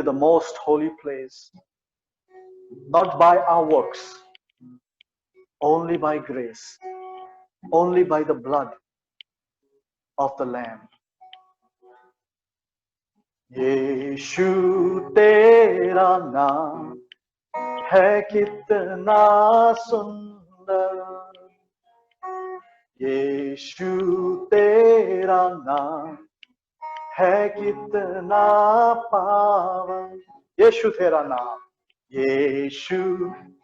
the most holy place, not by our works, only by grace, only by the blood of the Lamb. यीशु तेरा नाम है कितना सुंदर, यीशु तेरा नाम है कितना पावन। यीशु तेरा नाम, यीशु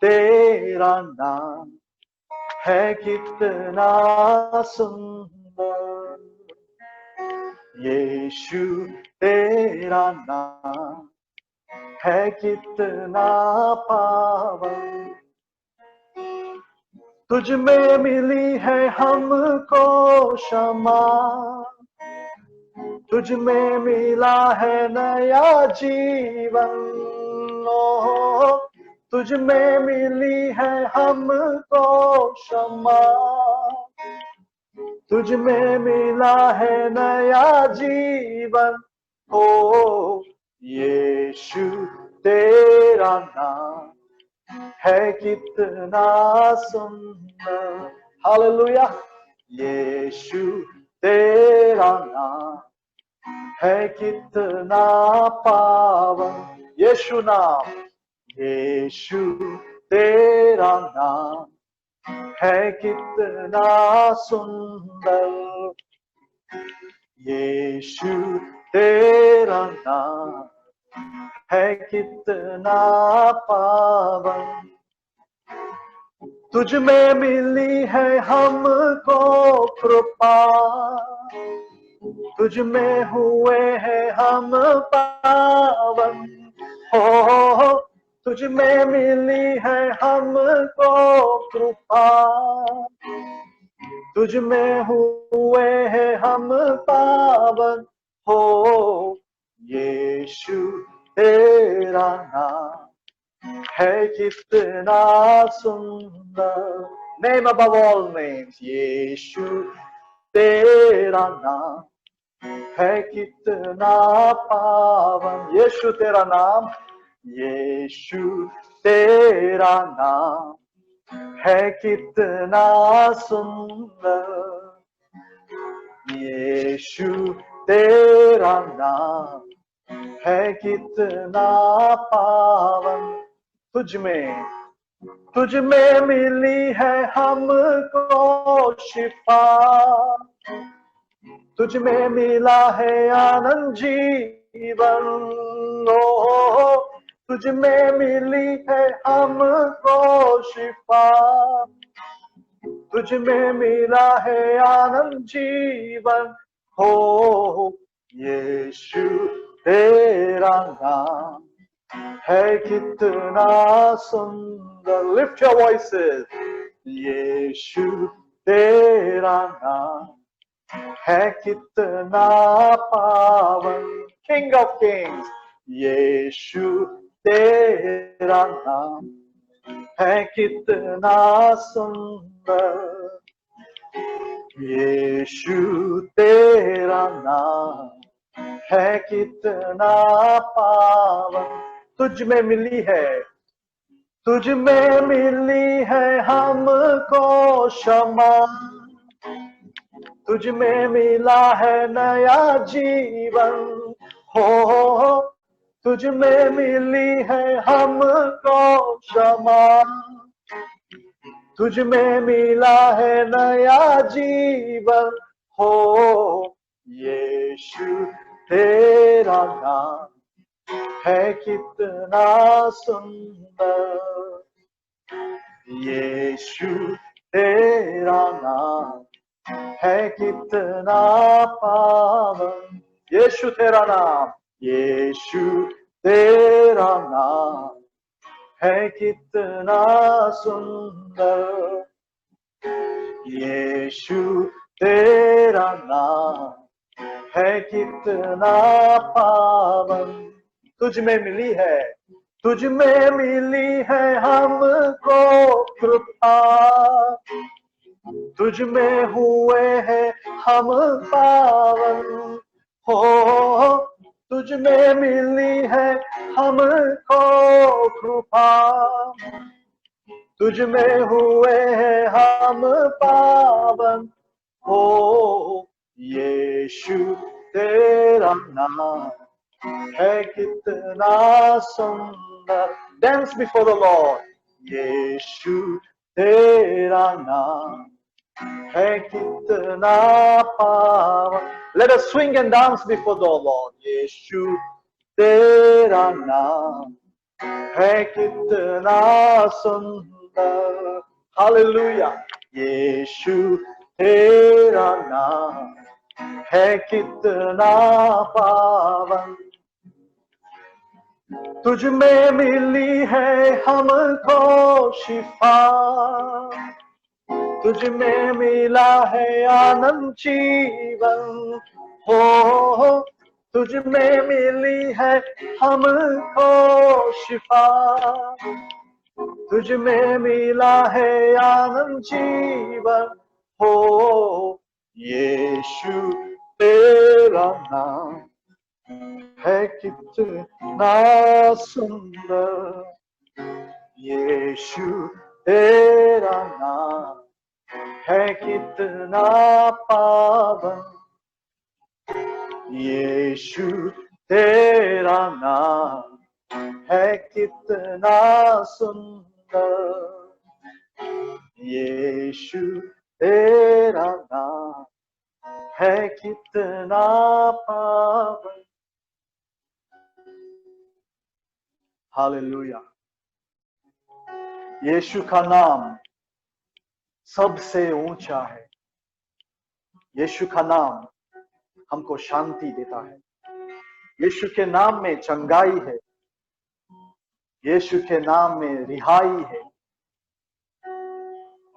तेरा नाम है कितना सुंदर, यीशु तेरा नाम है कितना पावन। तुझ में मिली है हमको क्षमा, तुझ में मिला है नया जीवन, ओ तुझ में मिली है हमको क्षमा, तुझ में मिला है नया जीवन। ओ यीशु तेरा नाम है कितना सुंदर, हालेलुया। यीशु तेरा नाम है कितना पावन, यीशु नाम, यीशु तेरा नाम है कितना सुंदर, यीशु तेरा नाम है कितना पावन। तुझ में मिली है हमको कृपा, तुझ में हुए हैं हम पावन, हो तुझ में मिली है हमको कृपा, तुझ में हुए हैं हम पावन, हो यीशु तेरा नाम है कितना सुंदर, नेम above all names, यीशु तेरा नाम है कितना पावन। यीशु तेरा नाम, यीशु तेरा नाम है कितना सुंदर, यीशु तेरा नाम है कितना पावन। तुझ में मिली है हमको शिफा, तुझ में मिला है आनंद जीवन, ओ तुझ में मिली है हमको शिफा, तुझ में मिला है आनंद जीवन, हो यीशु तेरा नाम है कितना सुंदर। लिफ्ट योर वॉइसेस, यीशु तेरा नाम है कितना पावन, किंग ऑफ किंग्स, यीशु तेरा नाम है कितना सुंदर, यीशु तेरा नाम है कितना पावन। तुझ में मिली है, तुझ में मिली है हमको क्षमा, तुझ में मिला है नया जीवन, हो तुझ में मिली है हमको क्षमा, तुझ में मिला है नया जीवन, हो यीशु तेरा नाम है कितना सुंदर, यीशु तेरा नाम है कितना पावन। यीशु तेरा नाम, यीशु तेरा नाम है कितना सुंदर, यीशु तेरा नाम है कितना पावन। तुझ में मिली है, तुझ में मिली है हमको कृपा, तुझ में हुए हैं हम पावन, हो तुझ में मिली है हमको कृपा, तुझ में हुए हैं हम पावन हो यीशु तेरा नाम है कितना सुंदर. Dance before the Lord. यीशु तेरा नाम है कितना पावन. Let us swing and dance before the Lord. यीशु तेरा नाम है कितना सुंदर. Hallelujah. यीशु तेरा नाम है कितना पावन. तुझ में मिली है हमको शिफा, तुझ में मिला है आनंद जीवन हो, तुझ में मिली है हमको शिफा, तुझ में मिला है आनंद जीवन हो यीशु तेरा नाम है कितना सुंदर. यीशु तेरा नाम है कितना पावन. यीशु तेरा नाम है कितना सुंदर. यीशु तेरा नाम है कितना पावन. हालेलुया. यीशु का नाम सबसे ऊंचा है. यीशु का नाम हमको शांति देता है. यीशु के नाम में चंगाई है. यीशु के नाम में रिहाई है,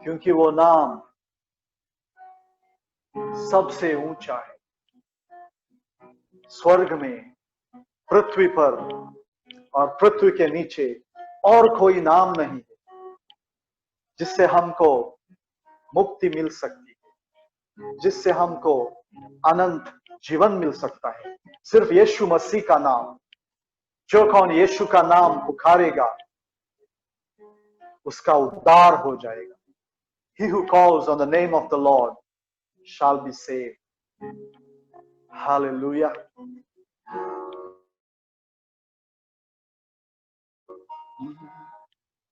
क्योंकि वो नाम सबसे ऊंचा है. स्वर्ग में, पृथ्वी पर और पृथ्वी के नीचे और कोई नाम नहीं है जिससे हमको मुक्ति मिल सकती है, जिससे हमको अनंत जीवन मिल सकता है. सिर्फ यीशु मसीह का नाम. जो कौन यीशु का नाम पुकारेगा उसका उद्धार हो जाएगा. He who calls on the name of the Lord shall be saved. Hallelujah.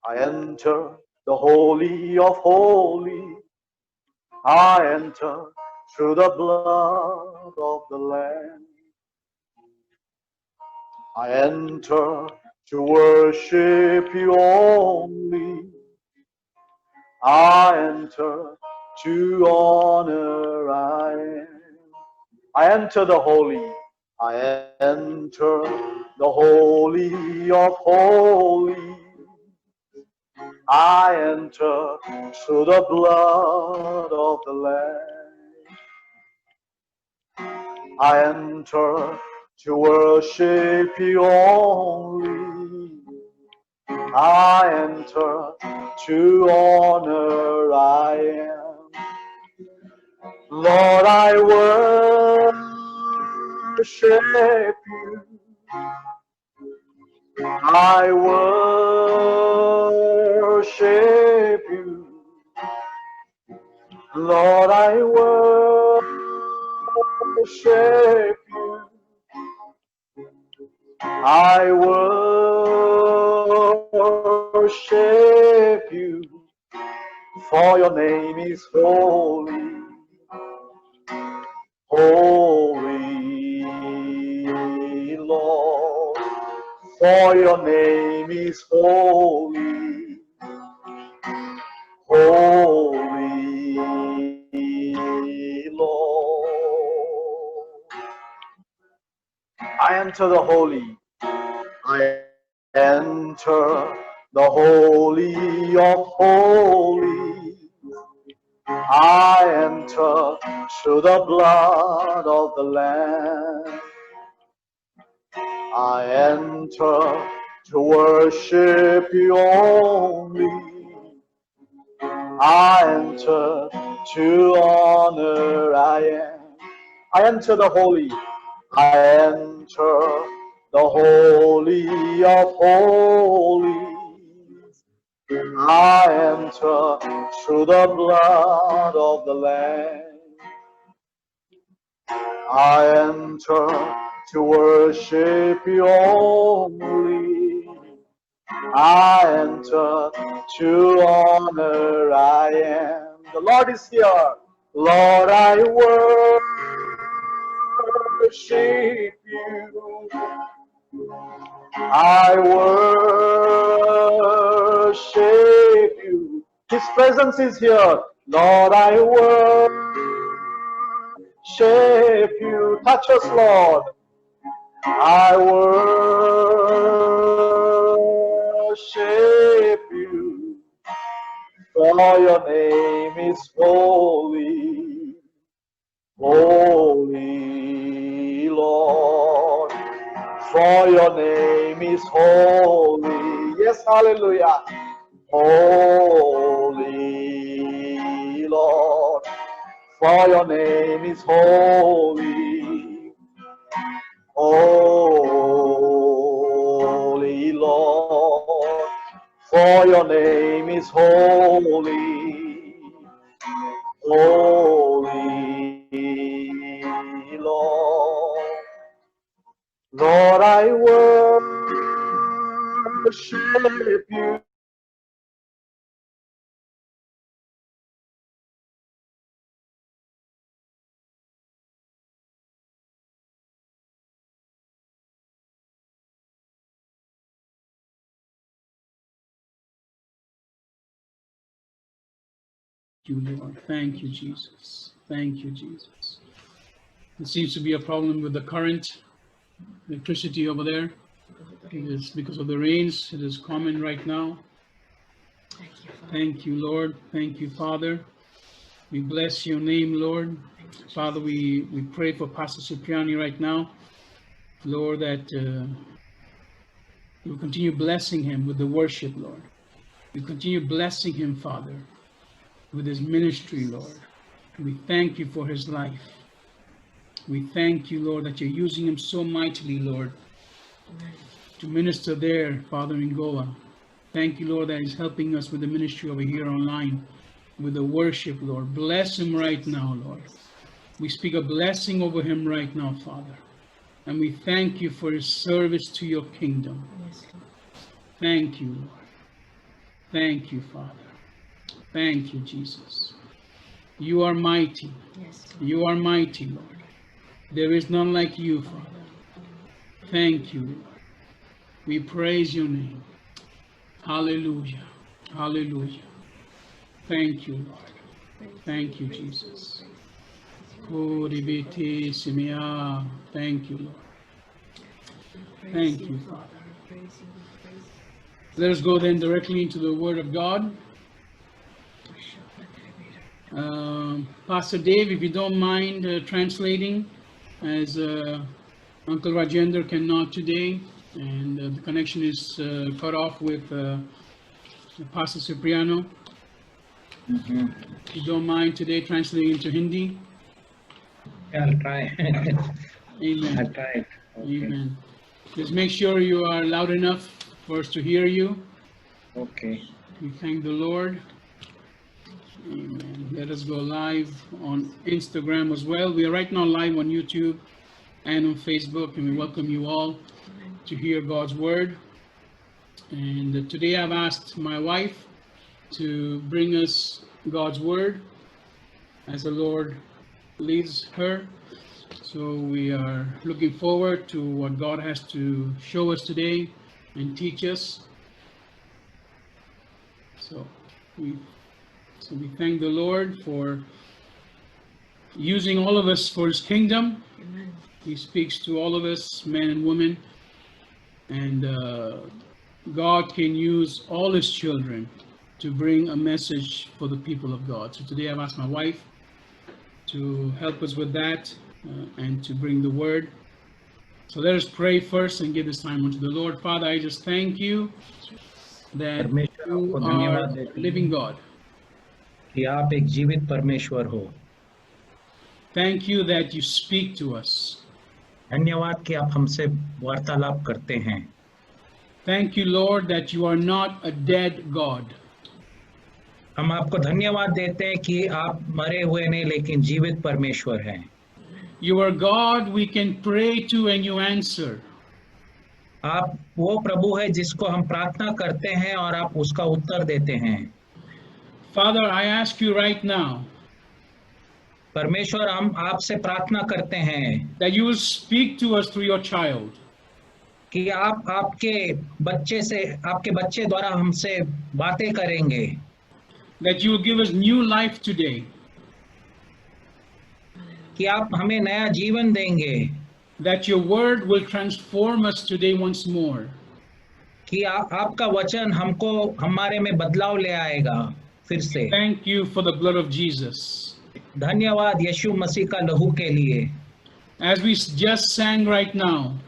I enter the holy of holies. I enter through the blood of the Lamb. I enter to worship you only. I enter to honor I am. I enter the holy. I enter the holy of holies. I enter through the blood of the Lamb. I enter to worship you only. I enter to honor I am. Lord, I worship you. I worship you. Lord, I worship you. I worship you, for your name is holy, holy, Lord, for your name is holy, holy, Lord. I enter the holy. I enter the holy of holies. I enter through the blood of the Lamb. I enter to worship you only. I enter to honor I am. I enter the holy. I enter the Holy of Holies. I enter through the blood of the Lamb. I enter to worship you only. I enter to honor. I am. The Lord is here. Lord, I worship you. I worship you. His presence is here. Lord, I worship you. Touch us, Lord. I worship you. For your name is holy. Holy Lord. For your name is holy. Yes, hallelujah. Holy Lord. For your name is holy. Holy Lord. For your name is holy. Holy Lord. Lord, I worship you. You, Lord. Thank you, Jesus. Thank you, Jesus. There seems to be a problem with the current electricity over there. It is because of the rains. It is common right now. Thank you, Lord. Thank you, Father. We bless your name, Lord. Father, we pray for Pastor Cipriani right now. Lord, that you continue blessing him with the worship, Lord. You continue blessing him, Father, with his ministry, Lord. We thank you for his life. We thank you, Lord, that you're using him so mightily, Lord, to minister there, Father, in Goa. Thank you, Lord, that he's helping us with the ministry over here online, with the worship, Lord. Bless him right now, Lord. We speak a blessing over him right now, Father. And we thank you for his service to your kingdom. Thank you, Lord. Thank you, Father. Thank you, Jesus. You are mighty. You are mighty, Lord. There is none like you, Father. Thank you, Lord. We praise your name. Hallelujah. Hallelujah. Thank you, Lord. Thank you, Jesus. Thank you, Lord. Thank you, Father. Let us go then directly into the Word of God. Pastor Dave, if you don't mind translating, as Uncle Rajendra cannot today, and the connection is cut off with Pastor Cipriano. If you don't mind today translating into Hindi. Yeah, I'll try. Amen. I'll try it. Okay. Amen. Just make sure you are loud enough for us to hear you. Okay. We thank the Lord. Amen. Let us go live on Instagram as well. We are right now live on YouTube and on Facebook, and we welcome you all to hear God's word. And today I've asked my wife to bring us God's word as the Lord leads her. So we are looking forward to what God has to show us today and teach us. So we thank the Lord for using all of us for his kingdom. Amen. He speaks to all of us, men and women, and God can use all his children to bring a message for the people of God. So today I've asked my wife to help us with that and to bring the word. So let us pray first and give this time unto the Lord. Father, I just thank you that you are living God. कि आप एक जीवित परमेश्वर हो. Thank you that you speak to us. धन्यवाद कि आप हमसे वार्तालाप करते हैं। Thank you, Lord, that you are not a dead God. हम आपको धन्यवाद देते हैं कि आप मरे हुए नहीं लेकिन जीवित परमेश्वर हैं। You are God we can pray to and you answer. आप वो प्रभु है जिसको हम प्रार्थना करते हैं और आप उसका उत्तर देते हैं। Father, I ask you right now परमेश्वर, हम आपसे प्रार्थना करते हैं that you will speak to us through your child. कि आप आपके बच्चे द्वारा हमसे बातें करेंगे, That you will give us new life today. कि आप हमें नया जीवन देंगे, That your word will transform us today once more. कि आपका वचन हमको हमारे में बदलाव ले आएगा फिर से। Thank you for the blood of Jesus. धन्यवाद यीशु मसीह का लहू के लिए। As we just sang right now,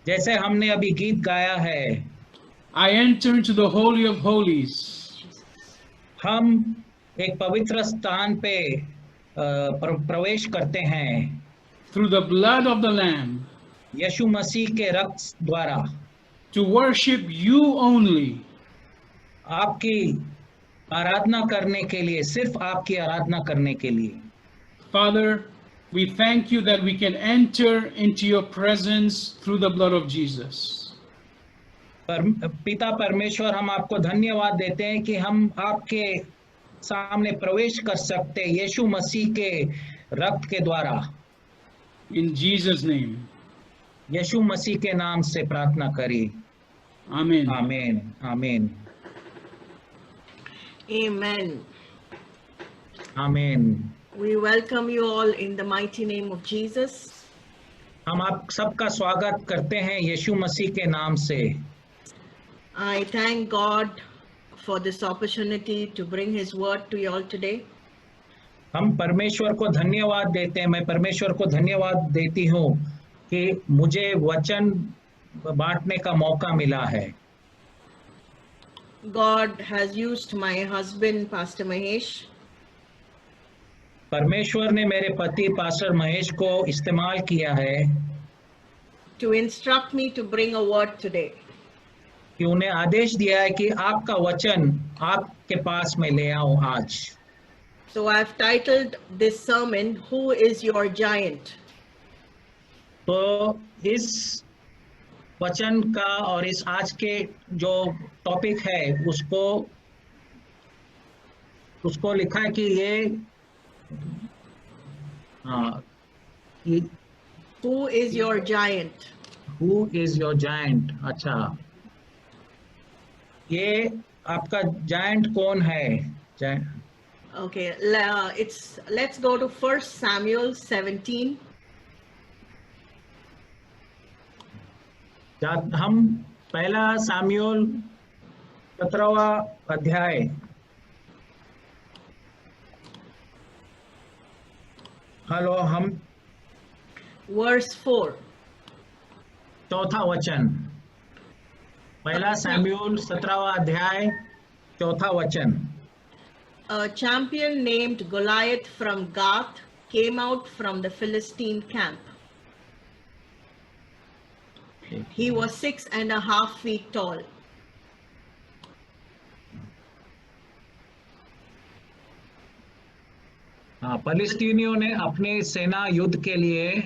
जैसे हमने अभी गीत गाया है, I enter into the Holy of Holies हम एक पवित्र स्थान पे प्रवेश करते हैं through the blood of the Lamb यीशु मसीह के रक्त द्वारा, to worship you only. आपकी आराधना करने के लिए, सिर्फ आपकी आराधना करने के लिए। Father, we thank you that we can enter into your presence through the blood of Jesus. पिता परमेश्वर, हम आपको धन्यवाद देते हैं कि हम आपके सामने प्रवेश कर सकते हैं यीशु मसीह के रक्त के द्वारा। In Jesus' name, यीशु मसीह के नाम से प्रार्थना करी। Amen. आमीन, आमीन, Amen. आमीन। We welcome you all in the mighty name of Jesus. हम आप सबका स्वागत करते हैं यीशु मसीह के नाम से। I thank God for this opportunity to bring His word to you all today. हम परमेश्वर को धन्यवाद देते हैं, मैं परमेश्वर को धन्यवाद देती हूँ कि मुझे वचन बांटने का मौका मिला है। God has used my husband, Pastor Mahesh, परमेश्वर ने मेरे पति पास्टर महेश को इस्तेमाल किया है to instruct me to bring a word today. कि उन्हें आदेश दिया है कि आपका वचन आपके पास में ले आओ आज। So I've titled this sermon, Who is Your Giant? तो इस वचन का और इस आज के जो टॉपिक है उसको लिखा है कि ये Who is your giant? Who is your giant? अच्छा, ये आपका जायंट कौन है? Okay, let's go to 1 Samuel 17. हम पहला सामुएल 17वां अध्याय हम Verse 4. चौथा वचन, पहला सामुएल 17वां अध्याय चौथा वचन। A champion named Goliath from Gath came out from the Philistine camp. He was 6.5 feet tall. फलिस्तीनियों ने अपने सेना युद्ध के लिए,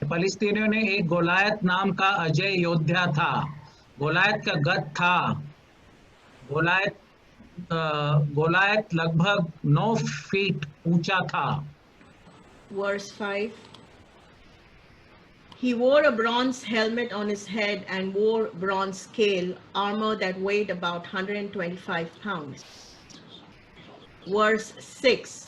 फलिस्तीनियों ने एक गोलायत नाम का अजय योद्धा था, गोलायत का गद था। गोलायत लगभग 9 फीट ऊंचा था। Verse 5. He wore a bronze helmet on his head and wore bronze scale armor that weighed about 125 pounds. Verse 6.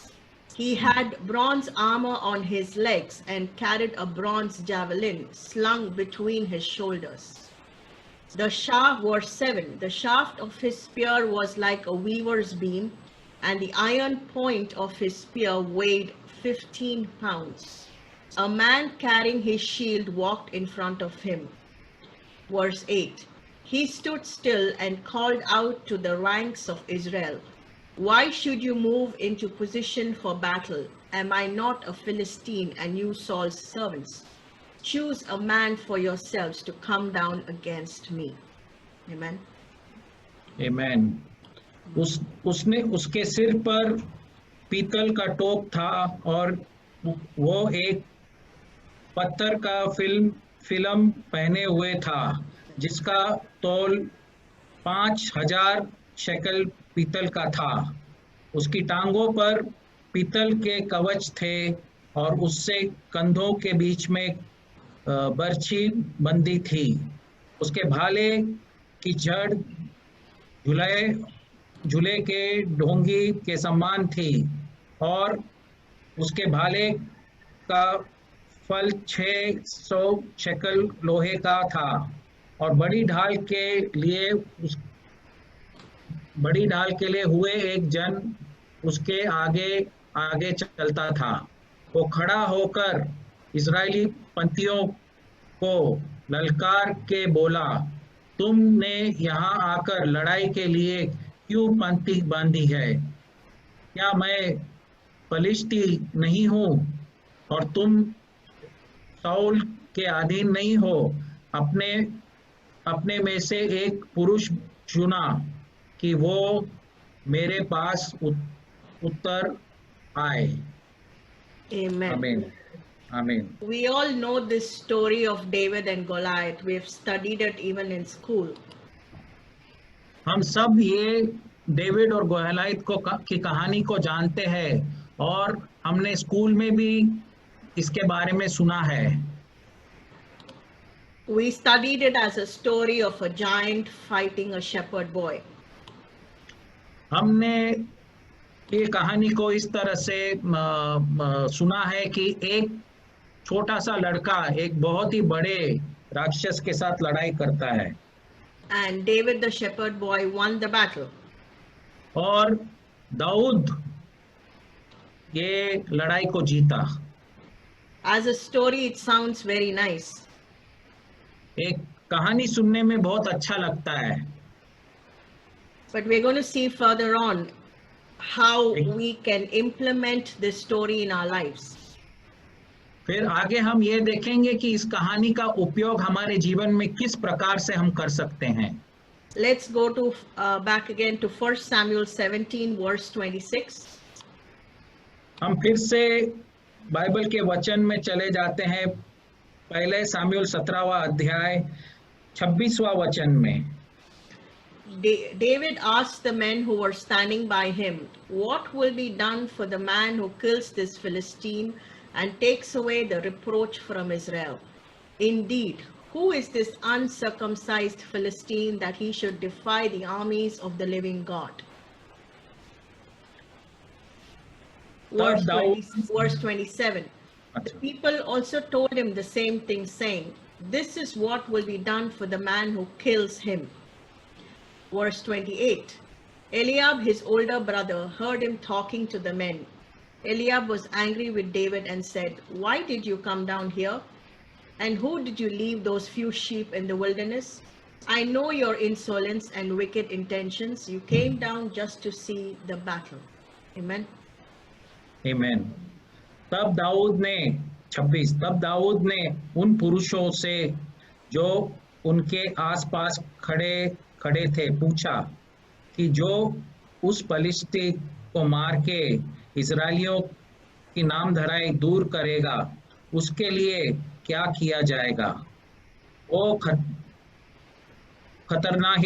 He had bronze armor on his legs and carried a bronze javelin slung between his shoulders. Verse 7. The shaft of his spear was like a weaver's beam, and the iron point of his spear weighed 15 pounds. A man carrying his shield walked in front of him. Verse 8. He stood still and called out to the ranks of Israel, "Why should you move into position for battle? Am I not a Philistine and you Saul's servants?" choose a man for yourselves to come down against me. Amen. आमेन। उसने उसके सिर पर पीतल का टोप था और वो एक पत्थर का फिल्म पहने हुए था जिसका तौल 5,000 शेकल पीतल का था। उसकी टांगों पर पीतल के कवच थे और उससे कंधों के बीच में बर्छी बंदी थी। उसके भाले की जड़ झूले के ढोंगी के समान थी और उसके भाले का फल 600 शेकल लोहे का था और बड़ी ढाल के लिए हुए एक जन उसके आगे आगे चलता था। वो खड़ा होकर इजरायली पंथियों को ललकार के बोला, तुमने यहाँ आकर लड़ाई के लिए क्यों पंक्ति बांधी है? क्या मैं फलिश्ती नहीं हूँ और तुम शाऊल के अधीन नहीं हो? अपने में से एक पुरुष चुना कि वो मेरे पास उत्तर आए। Amen. आमीन आमीन। We all know this story of David and Goliath. We have studied it even in school. हम सब ये डेविड और गोलियत की कहानी को जानते हैं और हमने स्कूल में भी इसके बारे में सुना है। We studied it as a story of a giant fighting a shepherd boy. हमने ये कहानी को इस तरह से सुना है कि एक छोटा सा लड़का एक बहुत ही बड़े राक्षस के साथ लड़ाई करता है And David the shepherd boy won the battle. और दाऊद ये लड़ाई को जीता। As a story, it sounds very nice. एक कहानी सुनने में बहुत अच्छा लगता है, But we're going to see further on how we can implement this story in our lives. फिर आगे हम ये देखेंगे कि इस कहानी का उपयोग हमारे जीवन में किस प्रकार से हम कर सकते हैं। Let's go to back again to 1 Samuel 17 verse 26. हम फिर से बाइबल के वचन में चले जाते हैं। पहले सामुएल 17वां अध्याय 26वां वचन में। David asked the men who were standing by him, "What will be done for the man who kills this Philistine and takes away the reproach from Israel? Indeed, who is this uncircumcised Philistine that he should defy the armies of the living God?" Verse 27. The people also told him the same thing, saying, "This is what will be done for the man who kills him." Verse 28. Eliab, his older brother, heard him talking to the men. Eliab was angry with David and said, "Why did you come down here? And who did you leave those few sheep in the wilderness? I know your insolence and wicked intentions. You came down just to see the battle." Amen. आमीन। तब दाऊद ने उन पुरुषों से जो उनके आसपास खड़े थे पूछा कि जो उस फलिश्ती को मार के इजरायलियों की नामधराई दूर करेगा उसके लिए क्या किया जाएगा? वो खतरनाक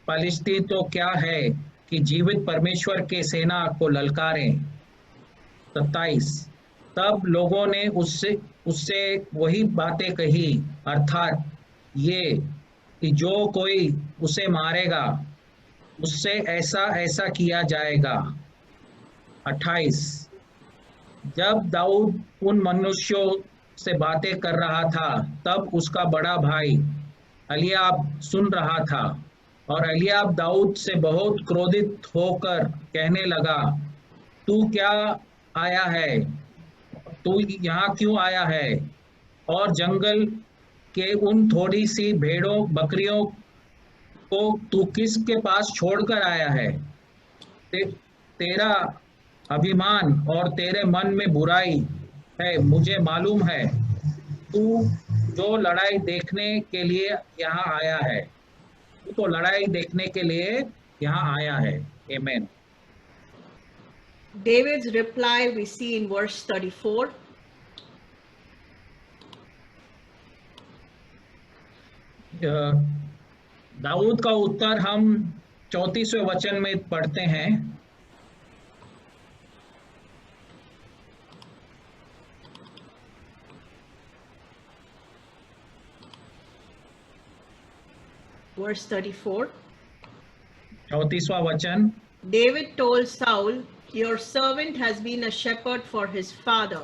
फलिश्ती तो क्या है कि जीवित परमेश्वर के सेना को ललकारें। 27। तब लोगों ने उससे वही बातें कही, अर्थात ये कि जो कोई उसे मारेगा उससे ऐसा ऐसा किया जाएगा। 28। जब दाऊद उन मनुष्यों से बातें कर रहा था तब उसका बड़ा भाई एलियाब सुन रहा था और एलियाब दाऊद से बहुत क्रोधित होकर कहने लगा, तू क्या आया है? तू यहाँ क्यों आया है? और जंगल के उन थोड़ी सी भेड़ों बकरियों को तू किसके पास छोड़कर आया है? तेरा अभिमान और तेरे मन में बुराई है, मुझे मालूम है। तू जो लड़ाई देखने के लिए यहाँ आया है, तू तो लड़ाई देखने के लिए यहाँ आया है। आमीन। David's reply we see in verse 34. Dawood का उत्तर हम 34वें वचन में पढ़ते हैं। Verse 34. 34वां वचन। David told Saul, "Your servant has been a shepherd for his father.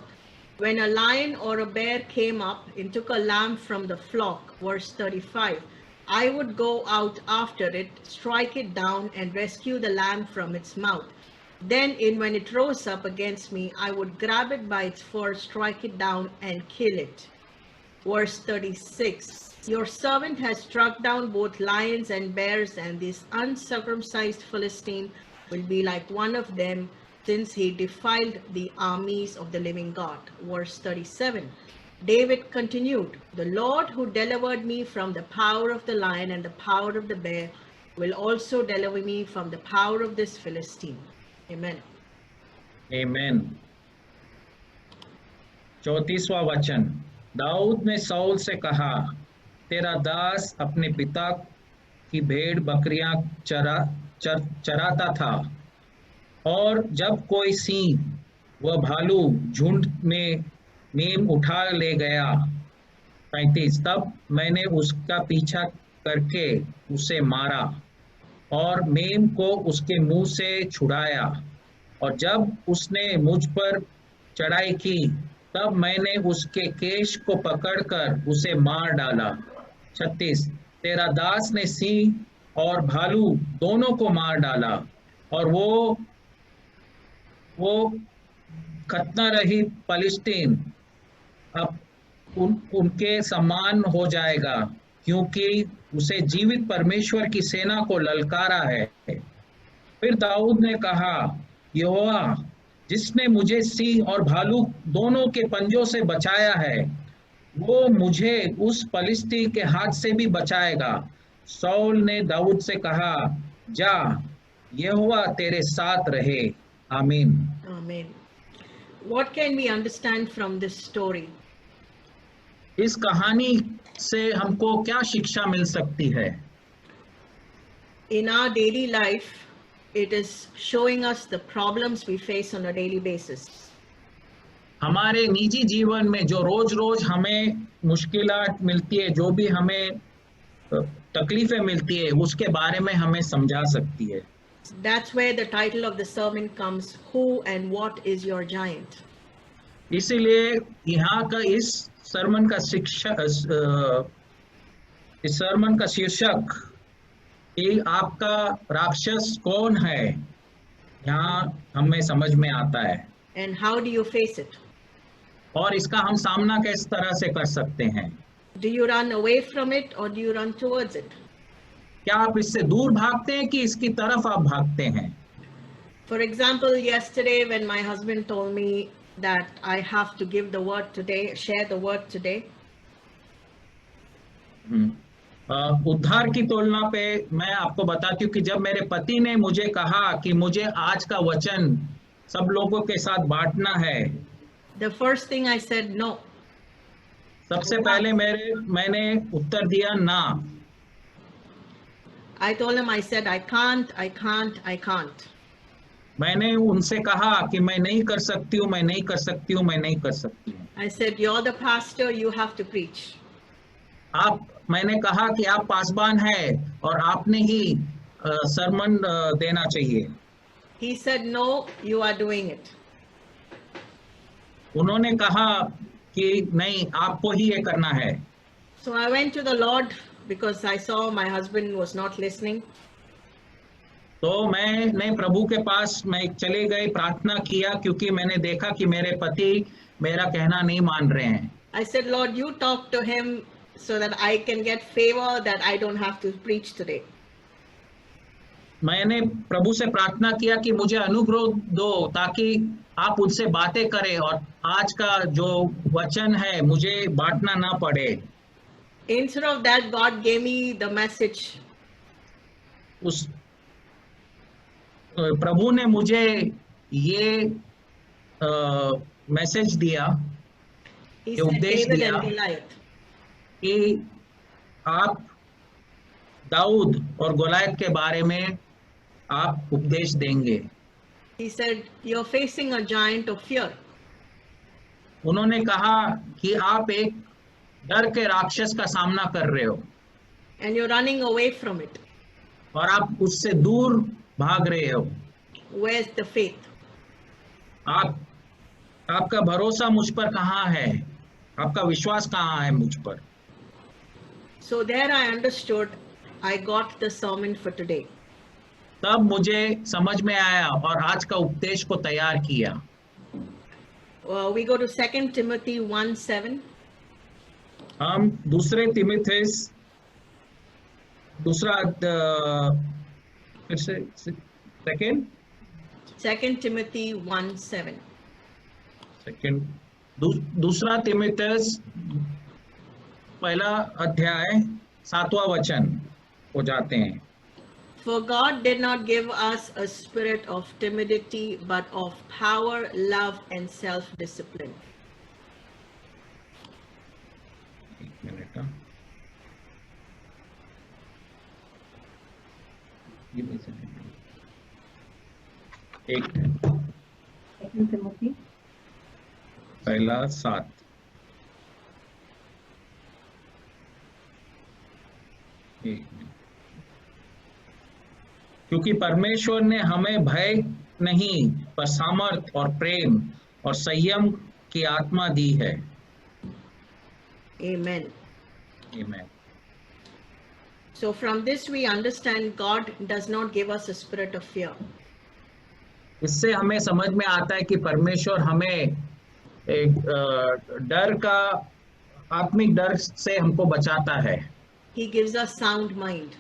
When a lion or a bear came up and took a lamb from the flock," verse 35, "I would go out after it, strike it down, and rescue the lamb from its mouth. Then, when it rose up against me, I would grab it by its fur, strike it down, and kill it." Verse 36, "Your servant has struck down both lions and bears, and this uncircumcised Philistine will be like one of them, since he defiled the armies of the living God." Verse 37, David continued, "The Lord who delivered me from the power of the lion and the power of the bear will also deliver me from the power of this Philistine." Amen. आमीन। 34वां वचन। दाऊद ने शाऊल से कहा, तेरा दास अपने पिता की भेड़ बकरियां चराता था, और जब कोई सिंह व भालू झुंड में मेम उठा ले गया। 35, तब मैंने उसका पीछा करके उसे मारा और मेम को उसके मुंह से छुड़ाया, और जब उसने मुझ पर चढ़ाई की तब मैंने उसके केश को पकड़कर उसे मार डाला। 36, तेरा दास ने सिंह और भालू दोनों को मार डाला, और वो खतना रहित पलिस्तीन अब उनके समान हो जाएगा, क्योंकि उसे जीवित परमेश्वर की सेना को ललकारा है। फिर दाऊद ने कहा, यहोवा जिसने मुझे सिंह और भालू दोनों के पंजों से बचाया है, वो मुझे उस पलिस्ती के हाथ से भी बचाएगा। शाऊल ने दाऊद से कहा, जा, यहोवा तेरे साथ रहे। आमीन। Amen. What can we understand from this story? इस कहानी से हमको क्या शिक्षा मिल सकती है? In our daily life, it is showing us the problems we face on a daily basis. हमारे निजी जीवन में जो रोज रोज हमें मुश्किलात मिलती है, जो भी हमें तकलीफें मिलती है, उसके बारे में हमें समझा सकती है। That's where the title of the sermon comes, "Who and what is your giant?" इसीलिए यहाँ का इस सरमन का शीर्षक कि आपका राक्षस कौन है, यहाँ हमें समझ में आता है। And how do you face it? और इसका हम सामना किस तरह से कर सकते हैं? Do you run away from it or do you run towards it? क्या आप इससे दूर भागते हैं कि इसकी तरफ आप भागते हैं? For example, yesterday when my husband told me that I have to give the word today, share the word today, उद्धार की तुलना पे मैं आपको बताती हूँ कि जब मेरे पति ने मुझे कहा कि मुझे आज का वचन सब लोगों के साथ बांटना है, the first thing I said, no. सबसे पहले मैंने उत्तर दिया ना। I told him, I said, I can't. मैंने उनसे कहा कि मैं नहीं कर सकती हूँ, मैं नहीं कर सकती हूँ, मैं नहीं कर सकती हूँ। I said, you're the pastor, you have to preach. मैंने कहा कि आप पासबान हैं और आपने ही सरमन देना चाहिए। He said, no, you are doing it. उन्होंने कहा कि नहीं, आपको ही ये करना है। So I went to the Lord because I saw my husband was not listening. तो मैंने प्रभु के पास मैं चले गए, प्रार्थना किया, क्योंकि मैंने देखा कि मेरे पति मेरा कहना नहीं मान रहे हैं। I said, Lord, you talk to him so that I can get favor, that I don't have to preach today. मैंने प्रभु से प्रार्थना किया कि मुझे अनुग्रह दो ताकि आप उनसे बातें करें और आज का जो वचन है मुझे बांटना ना पड़े, Instead of that, God gave me the message. उस प्रभु ने मुझे ये मैसेज दिया, He ये said, उपदेश David दिया and Goliath. कि आप दाऊद और गोलायत के बारे में आप उपदेश देंगे। He said, you're facing a giant of fear. उन्होंने कहा कि आप एक डर के राक्षस का सामना कर रहे हो And you're running away from it. और आप उससे दूर भाग रहे हो। Where's the faith? आपका भरोसा मुझ पर कहाँ है? आपका विश्वास कहाँ है मुझ पर? So there I understood, I got the sermon for today. तब मुझे समझ में आया और आज का उपदेश को तैयार किया। We go to 2 Timothy 1:7. हम दूसरे तिमुथियुस दूसरा फिर से सेकंड 2 Timothy 1:7. दूसरा तिमुथियुस पहला अध्याय 7वां वचन हो जाते हैं। For God did not give us a spirit of timidity, but of power, love, and self-discipline. एक मिनट, एक मिनट, पहला 7 क्योंकि परमेश्वर ने हमें भय नहीं पर सामर्थ और प्रेम और संयम की आत्मा दी है। Amen. Amen. So from this we understand God does not give us a spirit of fear. इससे हमें समझ में आता है कि परमेश्वर हमें एक डर का आत्मिक डर से हमको बचाता है। He gives us sound mind.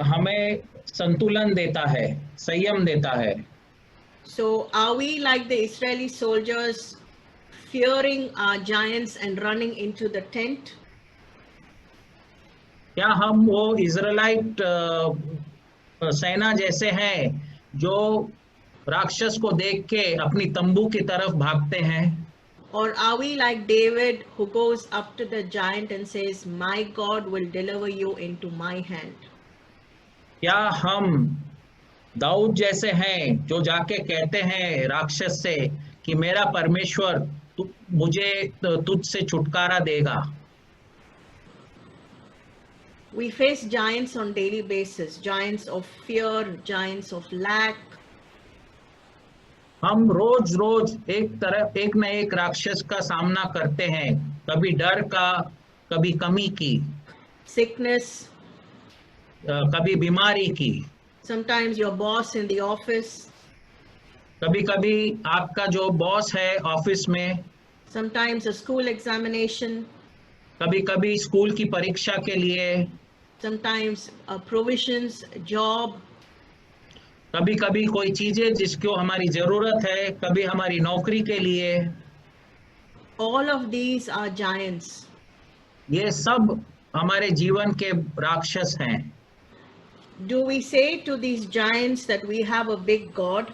हमें संतुलन देता है, संयम देता है। So are we like the Israeli soldiers, fearing our giants and running into the tent? क्या हम वो इजराइलाइट सेना जैसे हैं जो राक्षस को देख के अपनी तंबू की तरफ भागते हैं? Or are we like David, who goes up to the giant and says, my God will deliver you into my hand? क्या हम दाऊद जैसे हैं जो जाके कहते हैं राक्षस से कि मेरा परमेश्वर मुझे तुझसे छुटकारा देगा? We face giants on daily basis, giants of fear, giants of lack. हम रोज रोज एक न एक राक्षस का सामना करते हैं, कभी डर का, कभी कमी की, Sickness, कभी बीमारी की, sometimes your boss in the office, कभी कभी आपका जो बॉस है ऑफिस में, sometimes a school examination, कभी कभी स्कूल की परीक्षा के लिए, sometimes provisions, job. कभी कभी कोई चीजें जिसको हमारी जरूरत है, कभी हमारी नौकरी के लिए। All of these are giants. ये सब हमारे जीवन के राक्षस हैं। Do we say to these giants that we have a big God?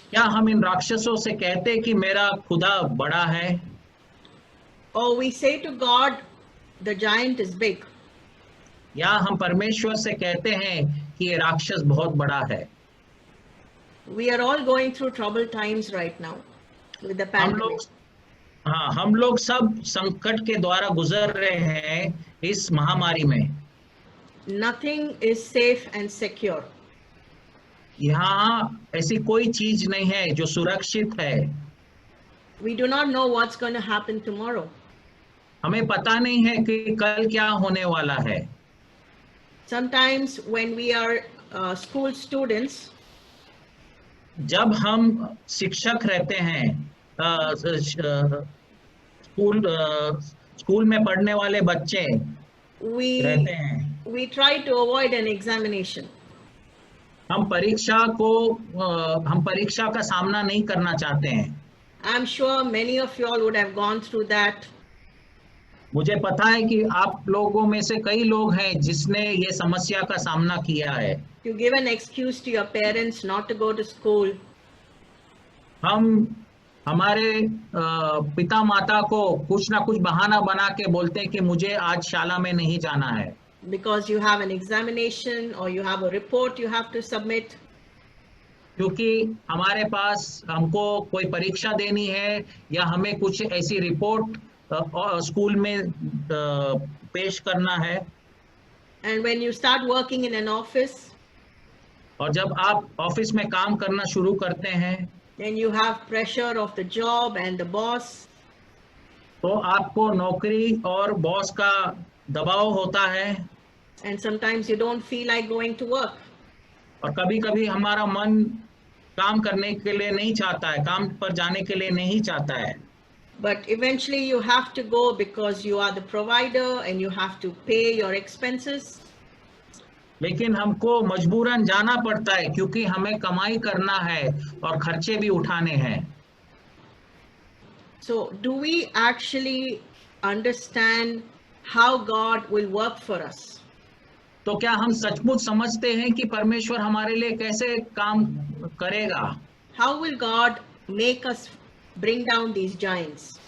क्या हम इन राक्षसों से कहते हैं कि मेरा खुदा बड़ा है? Or we say to God, the giant is big? या हम परमेश्वर से कहते हैं कि ये राक्षस बहुत बड़ा है? We are all going through troubled times right now with the pandemic. हम लोग सब संकट के द्वारा गुजर रहे हैं इस महामारी में। Nothing is safe and secure. यहाँ ऐसी कोई चीज नहीं है जो सुरक्षित है। We do not know what's going to happen tomorrow. हमें पता नहीं है कि कल क्या होने वाला है। Sometimes when we are school students, जब हम शिक्षक रहते हैं, स्कूल में पढ़ने वाले बच्चे रहते हैं, we try to avoid an examination. हम परीक्षा का सामना नहीं करना चाहते हैं। I'm sure many of you all would have gone through that. मुझे पता है कि आप लोगों में से कई लोग हैं जिसने ये समस्या का सामना किया है। You give an excuse to your parents not to go to school. हम हमारे पिता माता को कुछ ना कुछ बहाना बना के बोलते हैं कि मुझे आज शाला में नहीं जाना है, Because you have an examination or you have a report you have to submit. क्योंकि हमारे पास हमको कोई परीक्षा देनी है या हमें कुछ ऐसी रिपोर्ट स्कूल में पेश करना है। And when you start working in an office, और जब आप ऑफिस में काम करना शुरू करते हैं then you have pressure of the job and the boss. तो आपको नौकरी और बॉस का दबाव होता है, And sometimes you don't feel like going to work. और कभी कभी हमारा मन काम करने के लिए नहीं चाहता है, काम पर जाने के लिए नहीं चाहता है। But eventually you have to go because you are the provider and you have to pay your expenses. लेकिन हमको मजबूरन जाना पड़ता है क्योंकि हमें कमाई करना है और खर्चे भी उठाने हैं। So do we actually understand how God will work for us? तो क्या हम सचमुच समझते हैं कि परमेश्वर हमारे लिए कैसे काम करेगा? How will God make us bring down these giants?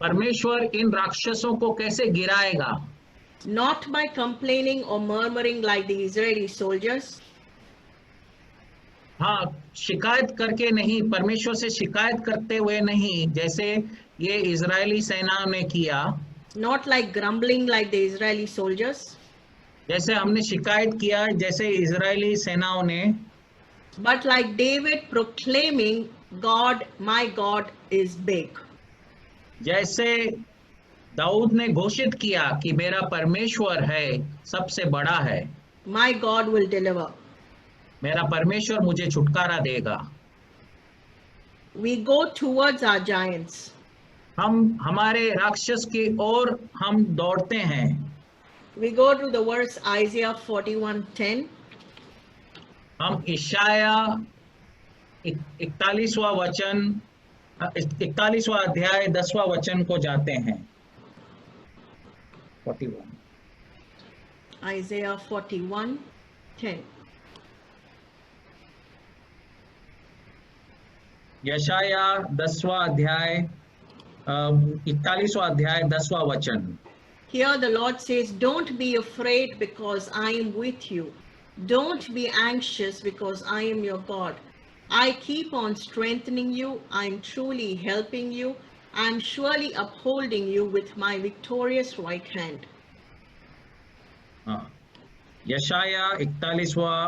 परमेश्वर इन राक्षसों को कैसे गिराएगा? Not by complaining or murmuring like the Israeli soldiers, हाँ, शिकायत करके नहीं, परमेश्वर से शिकायत करते हुए नहीं, जैसे ये इजरायली सेनाओं ने किया, not like grumbling like the Israeli soldiers, जैसे हमने शिकायत किया जैसे इजरायली सेनाओं ने, but like David proclaiming, God, my God is big. जैसे दाऊद ने घोषित किया कि मेरा परमेश्वर है, सबसे बड़ा है, My God will deliver. मेरा परमेश्वर मुझे छुटकारा देगा। We go towards our giants. हम हमारे राक्षस की ओर हम दौड़ते हैं। We go to the verse Isaiah 41:10. हम इशाया 41वां वचन 41वां अध्याय 10वां वचन को जाते हैं। 41 Isaiah 41:10. यशाया 10वां अध्याय 41वां अध्याय 10वां वचन। Here the Lord says, don't be afraid because I am with you. Don't be anxious because I am your God. I keep on strengthening you. I am truly helping you. I am surely upholding you with my victorious right hand. हाँ, यशाया 41वां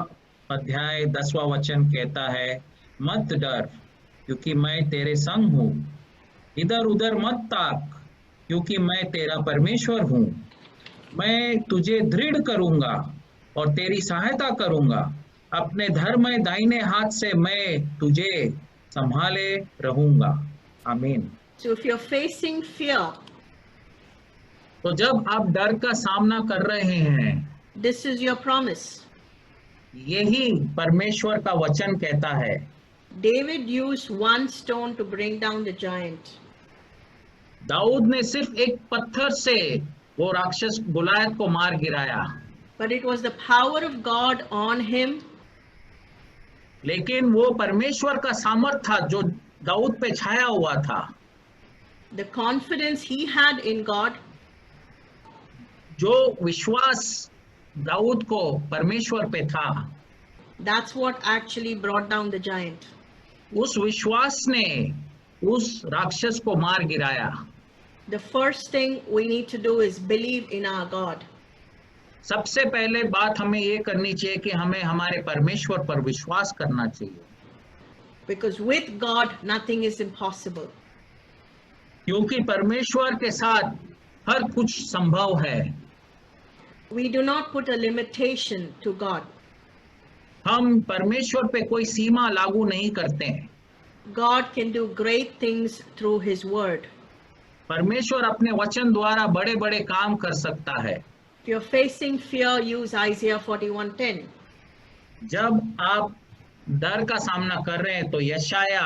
अध्याय 10वां वचन कहता है, मत डर क्योंकि मैं तेरे संग हूँ, इधर उधर मत ताक क्योंकि मैं तेरा परमेश्वर हूँ। मैं तुझे दृढ़ करूंगा और तेरी सहायता करूंगा, अपने धर्म दाहिने हाथ से मैं तुझे संभाले रहूंगा। आमीन। So if you're facing fear, तो जब आप डर का सामना कर रहे हैं, this is your promise. यही परमेश्वर का वचन कहता है। David used one stone to bring down the giant. Dawood ने सिर्फ एक पत्थर से वो राक्षस गुलायत को मार गिराया, But it was the power of God on him, लेकिन वो परमेश्वर का सामर्थ था जो दाऊद पे छाया हुआ था। the confidence he had in God, जो विश्वास दाऊद को परमेश्वर पे था, that's what actually brought down the giant. उस विश्वास ने उस राक्षस को मार गिराया। The first thing we need to do is believe in our God. सबसे पहले बात हमें ये करनी चाहिए कि हमें हमारे परमेश्वर पर विश्वास करना चाहिए, Because with God, nothing is impossible. क्योंकि परमेश्वर के साथ हर कुछ संभव है। We do not put a limitation to God. हम परमेश्वर पे कोई सीमा लागू नहीं करते हैं। God can do great things through His Word. परमेश्वर अपने वचन द्वारा बड़े बड़े काम कर सकता है। If you're facing fear, use Isaiah 41:10. जब आप डर का सामना कर रहे हैं तो यशाया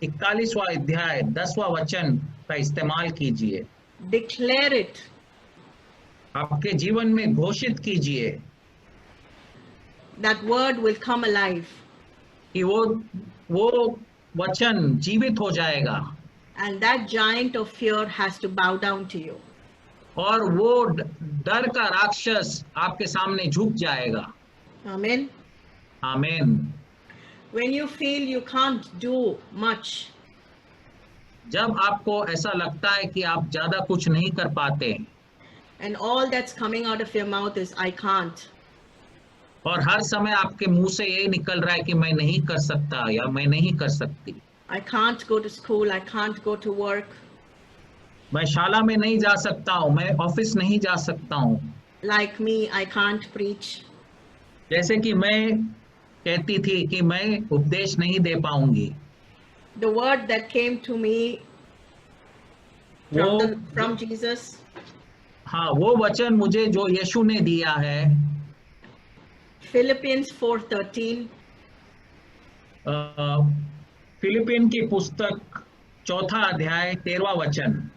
41वां अध्याय 10वां वचन का इस्तेमाल कीजिए, Declare it. आपके जीवन में घोषित कीजिए That word will come alive. कि वो वचन जीवित हो जाएगा And that giant of fear has to bow down to you. और वो डर का राक्षस आपके सामने झुक जाएगा। Amen. आमीन। When you feel you can't do much, जब आपको ऐसा लगता है कि आप ज्यादा कुछ नहीं कर पाते and all that's coming out of your mouth is, I can't. और हर समय आपके मुंह से यही निकल रहा है कि मैं नहीं कर सकता या मैं नहीं कर सकती, I can't go to school. I can't go to work. मैं शाला में नहीं जा सकता हूँ, मैं ऑफिस नहीं जा सकता हूँ, Like me, I can't preach. जैसे कि मैं कहती थी कि मैं उपदेश नहीं दे पाऊंगी। The word that came to me from Jesus, हाँ, वो वचन मुझे जो यीशु ने दिया है, Philippians 4:13, फिलिपियन की पुस्तक 4 अध्याय 13वां वचन।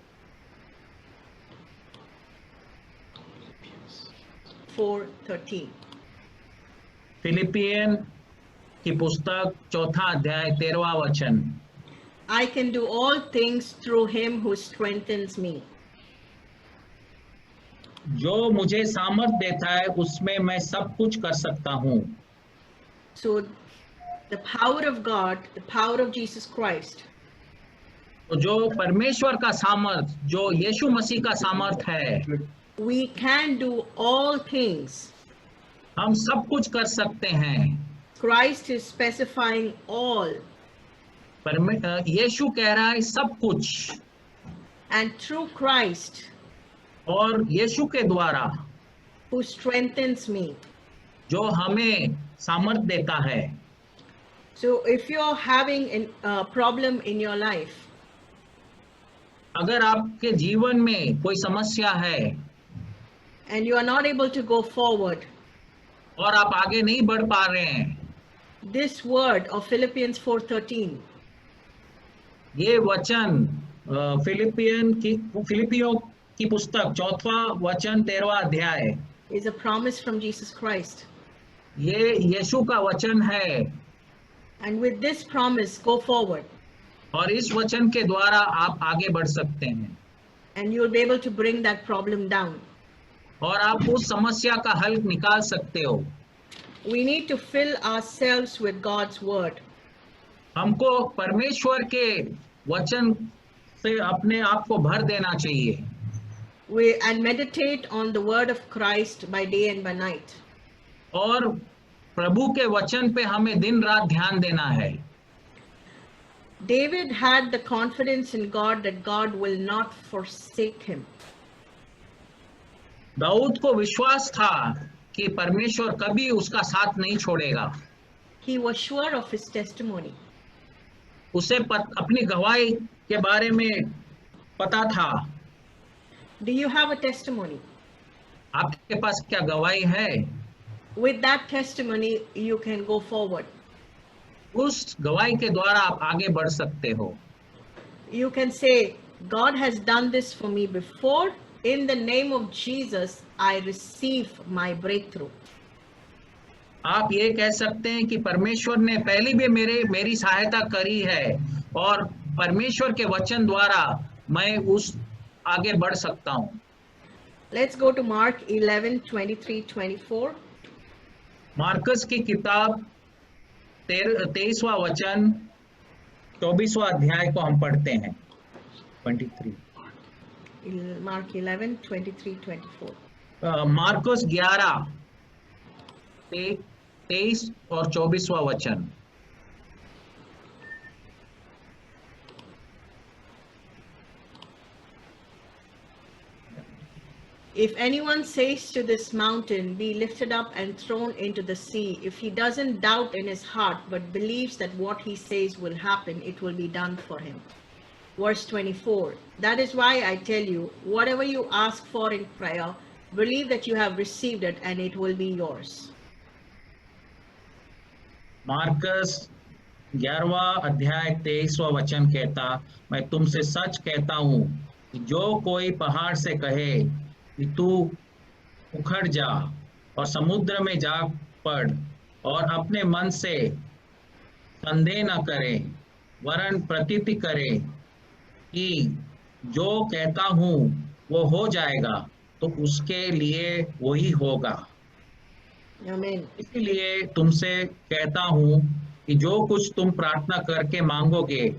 4:13. फिलिपियन की पुस्तक 4 अध्याय 13वां वचन। I can do all things through him who strengthens me. जो मुझे सामर्थ देता है उसमें मैं सब कुछ कर सकता हूँ। So the power of God, the power of Jesus Christ, तो जो परमेश्वर का सामर्थ, जो यीशु मसीह का सामर्थ है, we can do all things. हम सब कुछ कर सकते हैं। Christ is specifying all, यीशु कह रहा है सब कुछ, and through Christ और यीशु के द्वारा who strengthens me. जो हमें सामर्थ देता है। So if you're having a problem in your life, अगर आपके जीवन में कोई समस्या है and you are not able to go forward, और आप आगे नहीं बढ़ पा रहे हैं, this word of Philippians 4:13 ये वचन फिलिपियों की पुस्तक 4वां वचन 13वां अध्याय, is a promise from Jesus Christ. ये यीशु का वचन है। And with this promise, go forward, और इस वचन के द्वारा आप आगे बढ़ सकते हैं and you'll be able to bring that problem down. और आप उस समस्या का हल निकाल सकते हो। We need to fill ourselves with God's word. हमको परमेश्वर के वचन से अपने आप को भर देना चाहिए And meditate on the word of Christ by day and by night. और प्रभु के वचन पे हमें दिन रात ध्यान देना है। David had the confidence in God that God will not forsake him. Dawood को विश्वास था कि परमेश्वर कभी उसका साथ नहीं छोड़ेगा। He was sure of his testimony. उसे अपनी गवाही के बारे में पता था। Do you have a testimony? आपके पास क्या गवाही है? With that testimony, you can go forward. उस गवाही के द्वारा आप आगे बढ़ सकते हो। You can say, God has done this for me before. In the name of Jesus, I receive my breakthrough. आप ये कह सकते हैं कि परमेश्वर ने पहले भी मेरी सहायता करी है और परमेश्वर के वचन द्वारा मैं उस आगे बढ़ सकता हूँ। Let's go to Mark 11:23-24. Marcus की किताब 23वां वचन 24वां अध्याय को हम पढ़ते हैं। 23 Mark 11:23-24. मार्कस 11 23 और 24वां वचन। If anyone says to this mountain, be lifted up and thrown into the sea, if he doesn't doubt in his heart, but believes that what he says will happen, it will be done for him. Verse 24, that is why I tell you, whatever you ask for in prayer, believe that you have received it and it will be yours. मार्कस 11वां अध्याय 23वां वचन कहता, मैं तुमसे सच कहता हूँ कि जो कोई पहाड़ से कहे कि तू उखड़ जा और समुद्र में जा पड़ और अपने मन से संदेह न करे वरन प्रतीति करे कि जो कहता हूँ वो हो जाएगा, तो उसके लिए वही होगा। Amen. इसीलिए तुमसे कहता हूँ कि जो कुछ तुम प्रार्थना करके मांगोगे,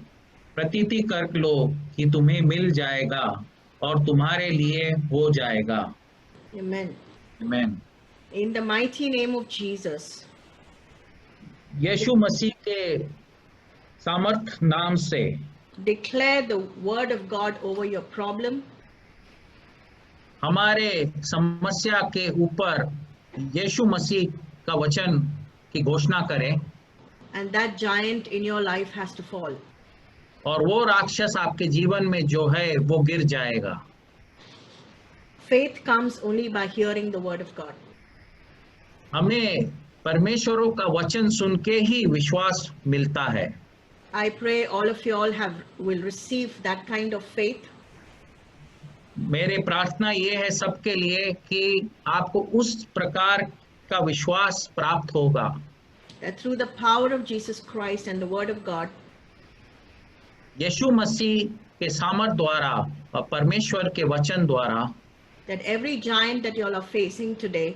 प्रतीति कर लो कि तुम्हें मिल जाएगा और तुम्हारे लिए हो जाएगा। Amen. आमीन। In the mighty name of Jesus, यीशु मसीह के सामर्थ नाम से declare the word of God over your problem हमारे समस्या के ऊपर यीशु मसीह का वचन की घोषणा करें and that giant in your life has to fall. और वो राक्षस आपके जीवन में जो है वो गिर जाएगा। Faith comes only by hearing the word of God. हमें परमेश्वरों का वचन सुन के ही विश्वास मिलता है। I pray all of you all will receive that kind of faith, मेरे प्रार्थना ये है सबके लिए कि आपको उस प्रकार का विश्वास प्राप्त होगा that through the power of Jesus Christ and the word of God, यीशु मसीह के सामर्थ द्वारा और परमेश्वर के वचन द्वारा, that every giant that you all are facing today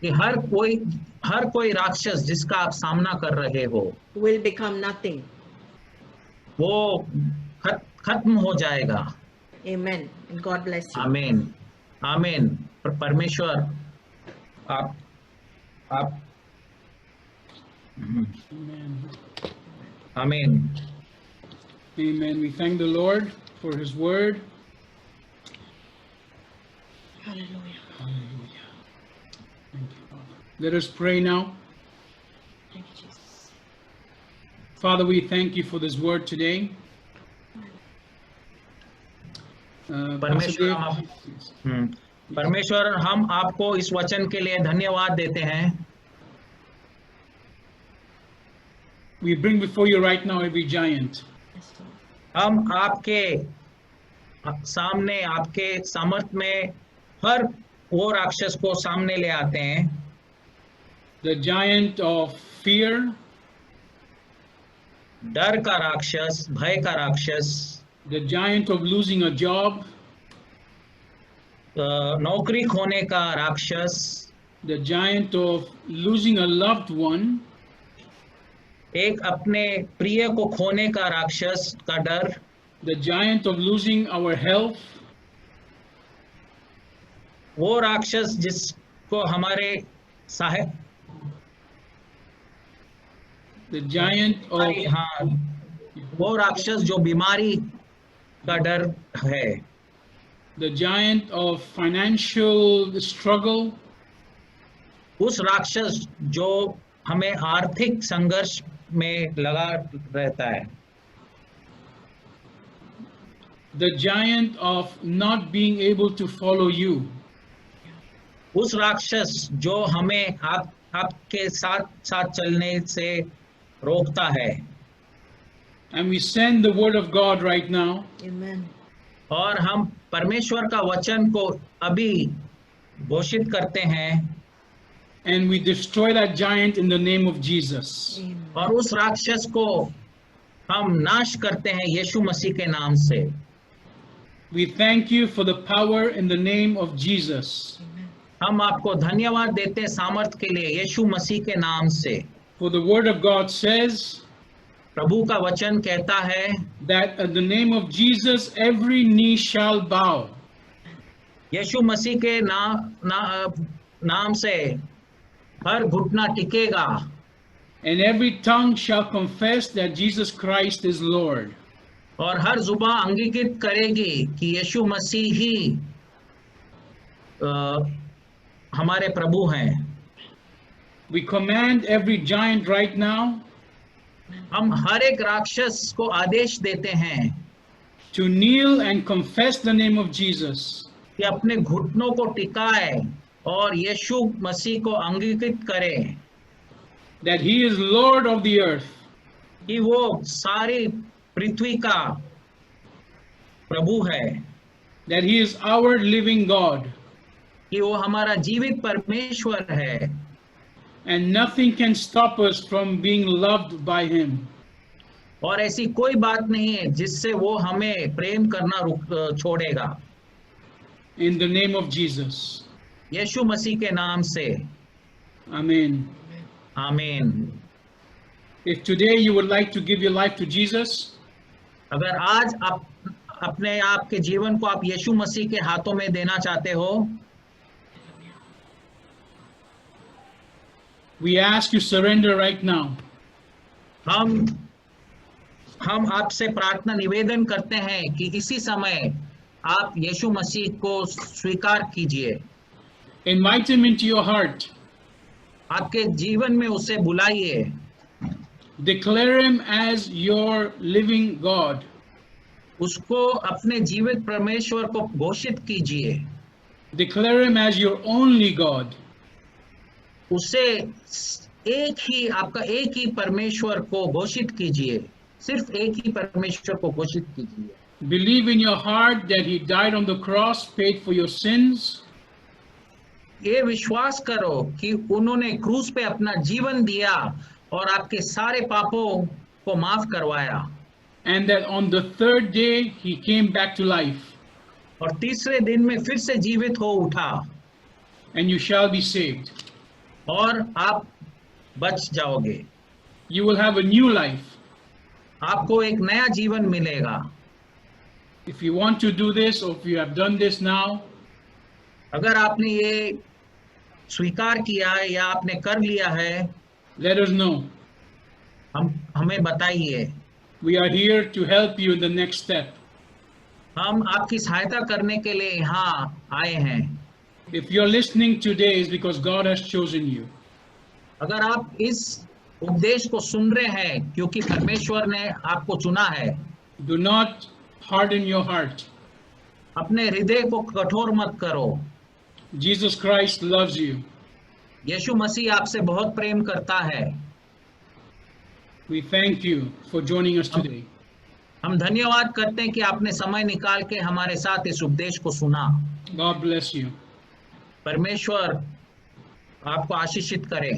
कि हर कोई राक्षस जिसका आप सामना कर रहे हो will become nothing. वो खत्म हो जाएगा। Amen. And God bless you. आमीन आमीन। परमेश्वर आप Amen. आमीन। Amen. We thank the Lord for his word. Hallelujah. Hallelujah. Thank you, Father. Let us pray now. Thank you, Jesus. Father, we thank you for this word today. परमेश्वर हम आपको इस वचन के लिए धन्यवाद देते हैं। We bring before you right now every giant. Yes, Lord. हम आपके सामने आपके सामर्थ में हर वो राक्षस को सामने ले आते हैं। The giant of fear, डर का राक्षस, भय का राक्षस, the giant of losing a job, नौकरी खोने का राक्षस, the giant of losing a loved one, एक अपने प्रिय को खोने का राक्षस का डर, the giant of losing our health, वो राक्षस जिसको हमारे the giant of हाँ, वो राक्षस जो बीमारी का डर है, the giant of financial struggle, उस राक्षस जो हमें आर्थिक संघर्ष में लगा रहता है, the giant of not being able to follow you, उस राक्षस जो हमें आपके साथ चलने से रोकता है। and we send the word of God right now. Amen. और हम परमेश्वर का वचन को अभी घोषित करते हैं And we destroy that giant in the name of Jesus. Amen. और उस राक्षस को हम नाश करते हैं यीशु मसीह के नाम से। We thank you for the power in the name of Jesus. हम आपको धन्यवाद देते हैं सामर्थ के लिए यीशु मसीह के नाम से। For the word of God says प्रभु का वचन कहता है that at the name of Jesus every knee shall bow. यीशु मसीह के नाम से हर घुटना टिकेगा And every tongue shall confess that Jesus Christ is Lord. और हर जुबान अंगीकृत करेगी कि यीशु मसीह ही हमारे प्रभु हैं। We command every giant right now हम हर एक राक्षस को आदेश देते हैं to kneel and confess the name of Jesus. कि अपने घुटनों को टिकाए और यीशु मसीह को अंगीकृत करे। that He is Lord of the earth, कि वो सारी पृथ्वी का प्रभु है, that He is our living God, कि वो हमारा जीवित परमेश्वर है, and nothing can stop us from being loved by Him. और ऐसी कोई बात नहीं है जिससे वो हमें प्रेम करना छोड़ेगा। In the name of Jesus. यीशु मसीह के नाम से Amen. आमीन। If today you would like to give your life to Jesus, अगर आज आप अपने आप के जीवन को आप यीशु मसीह के हाथों में देना चाहते हो, we ask you surrender right now. हम आपसे प्रार्थना निवेदन करते हैं कि इसी समय आप यीशु मसीह को स्वीकार कीजिए। Invite Him into your heart. आपके जीवन में उसे बुलाइए। Declare Him as your living God. उसको अपने जीवित परमेश्वर को घोषित कीजिए। Declare Him as your only God. उसे आपका एक ही परमेश्वर को घोषित कीजिए। सिर्फ एक ही परमेश्वर को घोषित कीजिए। Believe in your heart that He died on the cross, paid for your sins. ये विश्वास करो कि उन्होंने क्रूस पे अपना जीवन दिया और आपके सारे पापों को माफ करवाया। And that on the third day He came back to life. और तीसरे दिन में फिर से जीवित हो उठा। And you shall be saved. और आप बच जाओगे। You will have a new life. आपको एक नया जीवन मिलेगा। If you want to do this, or if you have done this now, अगर आपने ये स्वीकार किया है या आपने कर लिया है, let us know. हमें बताइए। We are here to help you in the next step. हम आपकी सहायता करने के लिए यहाँ आए हैं। If you're listening today, it's because God has chosen you. अगर आप इस उपदेश को सुन रहे हैं क्योंकि परमेश्वर ने आपको चुना है। Do not harden your heart. अपने हृदय को कठोर मत करो। Jesus Christ loves you. यीशु मसीह आपसे बहुत प्रेम करता है। We thank you for joining us today. हम धन्यवाद करते हैं कि आपने समय निकाल के हमारे साथ इस उपदेश को सुना। God bless you. परमेश्वर आपको आशीषित करे।